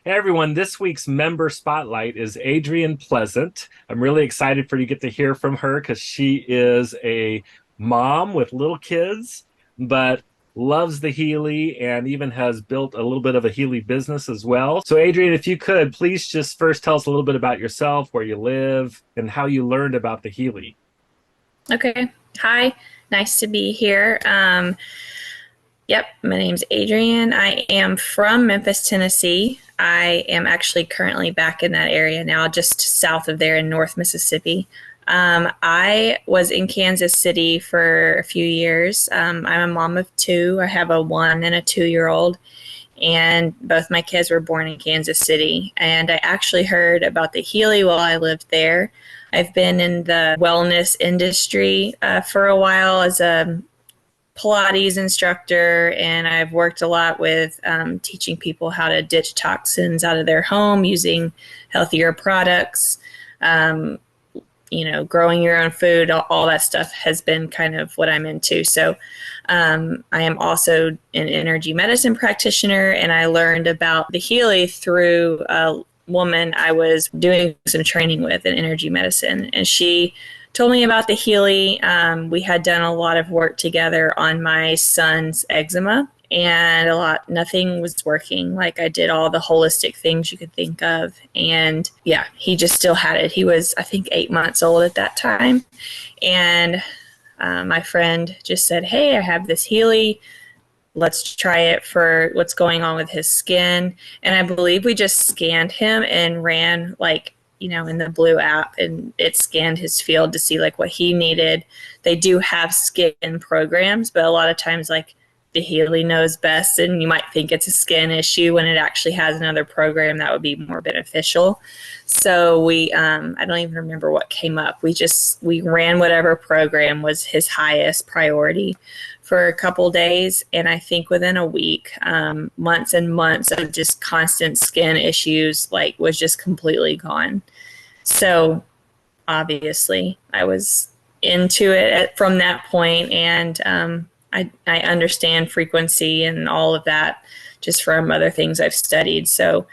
Hey everyone, this week's member spotlight is Adrienne Pleasant. I'm really excited for you to get to hear from her because she is a mom with little kids, but loves the Healy and even has built a little bit of a Healy business as well. So Adrienne, if you could, please just first tell us a little bit about yourself, where you live, and how you learned about the Healy. Okay. Hi. Nice to be here. Yep. My name's Adrienne. I am from Memphis, Tennessee. I am actually currently back in that area now, just south of there in North Mississippi. I was in Kansas City for a few years. I'm a mom of two. I have a 1 and a 2-year-old, and both my kids were born in Kansas City. And I actually heard about the Healy while I lived there. I've been in the wellness industry for a while as a Pilates instructor, and I've worked a lot with teaching people how to ditch toxins out of their home using healthier products. Um, Growing your own food, all that stuff has been kind of what I'm into. So I am also an energy medicine practitioner, and I learned about the Healy through a woman I was doing some training with in energy medicine, and she told me about the Healy. We had done a lot of work together on my son's eczema, and nothing was working. Like, I did all the holistic things you could think of, and yeah, he just still had it. He was, I think, 8 months old at that time, and my friend just said, "Hey, I have this Healy. Let's try it for what's going on with his skin." And I believe we just scanned him and ran, like, in the Blue app, and it scanned his field to see like what he needed. They do have skin programs, but a lot of times, like, the Healy knows best, and you might think it's a skin issue when it actually has another program that would be more beneficial. So I don't even remember what came up. We ran whatever program was his highest priority for a couple days, and I think within a week, months and months of just constant skin issues, like, was just completely gone. So obviously I was into it from that point, and I understand frequency and all of that just from other things I've studied. So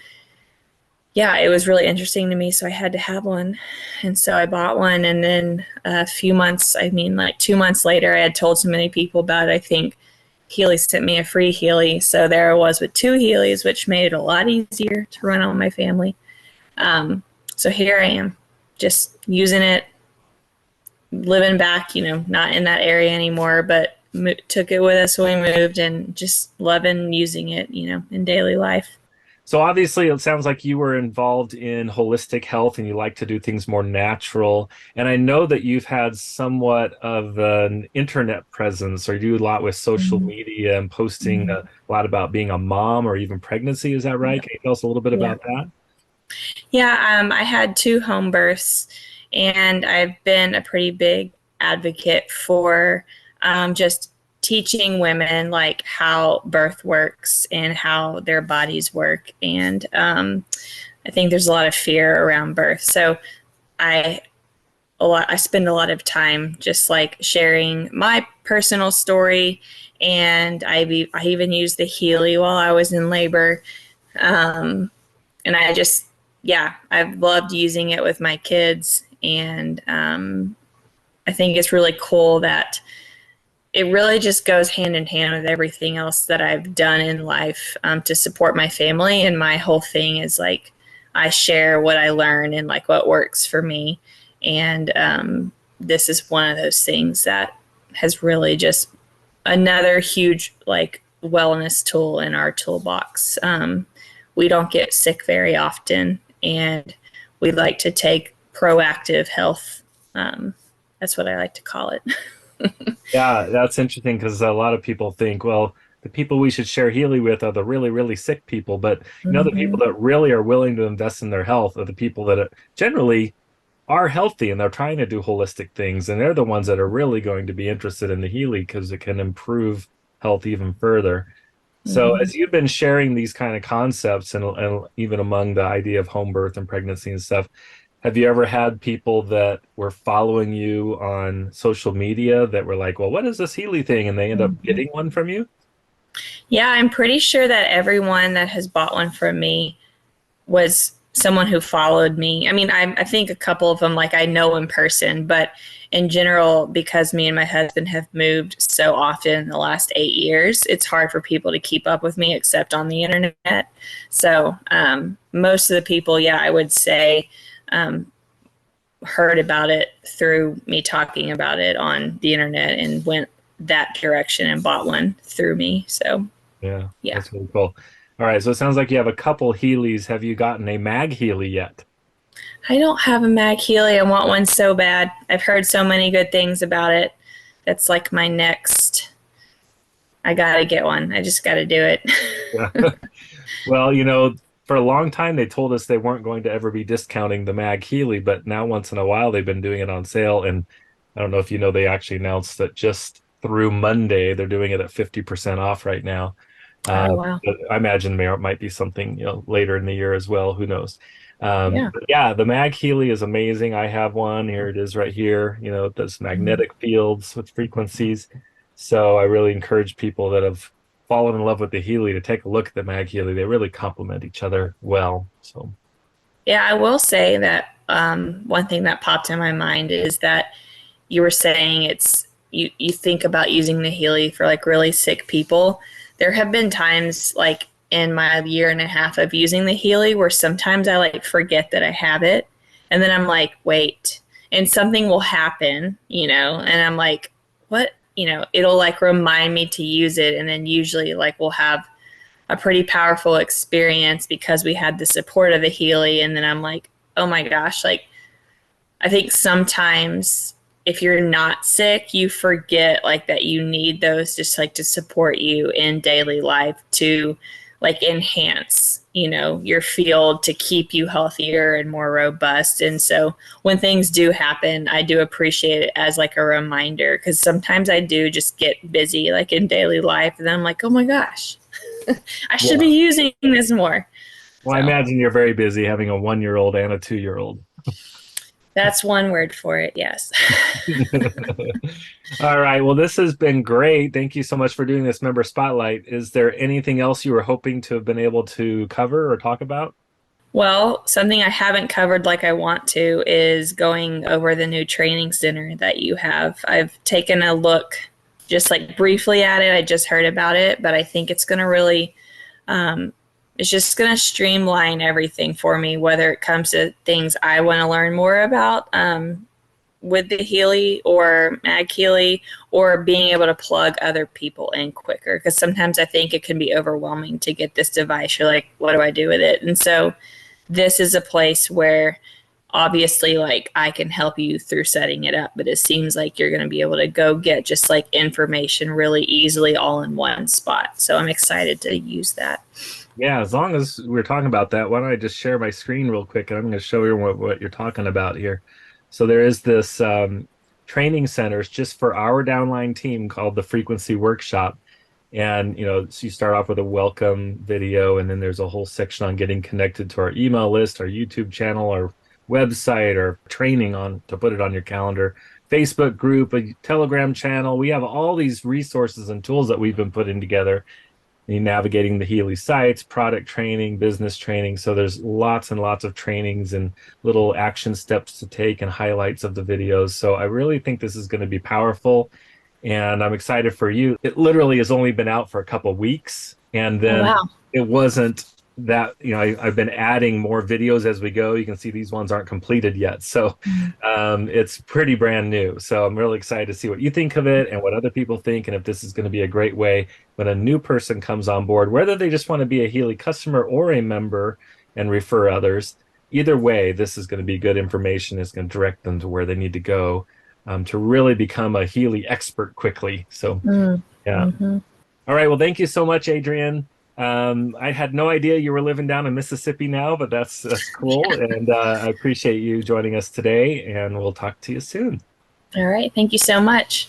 yeah, it was really interesting to me. So I had to have one. And so I bought one. And then a few months, I mean, like 2 months later, I had told so many people about it. I think Healy sent me a free Healy. So there I was with two Healys, which made it a lot easier to run on my family. So here I am, just using it, living back, not in that area anymore, but took it with us when we moved, and just loving using it, in daily life. So obviously, it sounds like you were involved in holistic health and you like to do things more natural. And I know that you've had somewhat of an internet presence, or you do a lot with social Mhm. media and posting Mhm. a lot about being a mom or even pregnancy. Is that right? Yeah. Can you tell us a little bit Yeah. about that? Yeah. I had two home births, and I've been a pretty big advocate for just teaching women like how birth works and how their bodies work. And I think there's a lot of fear around birth. So I I spend a lot of time just like sharing my personal story, and I even used the Healy while I was in labor. Um, and I just, yeah, I've loved using it with my kids. And I think it's really cool that it really just goes hand in hand with everything else that I've done in life to support my family. And my whole thing is like, I share what I learn and like what works for me. And this is one of those things that has really just another huge like wellness tool in our toolbox. We don't get sick very often, and we like to take proactive health. That's what I like to call it. Yeah, that's interesting because a lot of people think, well, the people we should share Healy with are the really, really sick people. But the people Mm-hmm. that really are willing to invest in their health are the people that generally are healthy and they're trying to do holistic things. And they're the ones that are really going to be interested in the Healy because it can improve health even further. So, Mm-hmm. as you've been sharing these kind of concepts and even among the idea of home birth and pregnancy and stuff, have you ever had people that were following you on social media that were like, well, what is this Healy thing? And they end up Mm-hmm. getting one from you? Yeah, I'm pretty sure that everyone that has bought one from me was someone who followed me. I mean, I think a couple of them, like I know in person, but in general, because me and my husband have moved so often in the last 8 years, it's hard for people to keep up with me except on the internet. So most of the people, yeah, I would say heard about it through me talking about it on the internet and went that direction and bought one through me. So Yeah, yeah. that's really cool. All right, so it sounds like you have a couple Healys. Have you gotten a Mag Healy yet? I don't have a Mag Healy. I want one so bad. I've heard so many good things about it. That's like my next. I gotta get one. I just gotta do it. Yeah. Well, for a long time they told us they weren't going to ever be discounting the Mag Healy, but now once in a while they've been doing it on sale. And I don't know if you know, they actually announced that just through Monday they're doing it at 50% off right now. Oh wow. But I imagine there might be something, later in the year as well. Who knows? Yeah. But yeah, the Mag Healy is amazing. I have one. Here it is right here. It does magnetic fields with frequencies. So I really encourage people that have fallen in love with the Healy to take a look at the Mag Healy. They really complement each other well. So Yeah, I will say that one thing that popped in my mind is that you were saying you think about using the Healy for like really sick people. There have been times like in my year and a half of using the Healy where sometimes I like forget that I have it, and then I'm like, wait, and something will happen, and I'm like, what? It'll like remind me to use it, and then usually like we'll have a pretty powerful experience because we had the support of the Healy, and then I'm like, oh my gosh, like I think sometimes if you're not sick, you forget like that you need those just like to support you in daily life to like enhance, your field to keep you healthier and more robust. And so when things do happen, I do appreciate it as like a reminder because sometimes I do just get busy like in daily life and then I'm like, oh my gosh, I should be yeah. using this more. Well, I So imagine you're very busy having a 1-year-old and a 2-year-old. that's one word for it. Yes. All right. Well, this has been great. Thank you so much for doing this member spotlight. Is there anything else you were hoping to have been able to cover or talk about? Well, something I haven't covered like I want to is going over the new training center that you have. I've taken a look just like briefly at it. I just heard about it, but I think it's going to really, it's just going to streamline everything for me, whether it comes to things I want to learn more about with the Healy or Mag Healy, or being able to plug other people in quicker. Because sometimes I think it can be overwhelming to get this device. You're like, what do I do with it? And so this is a place where obviously like I can help you through setting it up, but it seems like you're going to be able to go get just like information really easily all in one spot. So I'm excited to use that. Yeah, as long as we're talking about that, why don't I just share my screen real quick and I'm going to show you what you're talking about here. So there is this training centers just for our downline team called the Frequency Workshop. And, so you start off with a welcome video, and then there's a whole section on getting connected to our email list, our YouTube channel, our website, or training on to put it on your calendar, Facebook group, a Telegram channel. We have all these resources and tools that we've been putting together. Navigating the Healy sites, product training, business training. So there's lots and lots of trainings and little action steps to take and highlights of the videos. So I really think this is going to be powerful. And I'm excited for you. It literally has only been out for a couple of weeks. And Oh, then wow. it wasn't that, I've been adding more videos as we go. You can see these ones aren't completed yet. So it's pretty brand new. So I'm really excited to see what you think of it and what other people think. And if this is going to be a great way when a new person comes on board, whether they just want to be a Healy customer or a member and refer others, either way, this is going to be good information. It's going to direct them to where they need to go to really become a Healy expert quickly. So, yeah. Mm-hmm. All right. Well, thank you so much, Adrienne. I had no idea you were living down in Mississippi now, but that's cool. And I appreciate you joining us today, and we'll talk to you soon. All right. Thank you so much.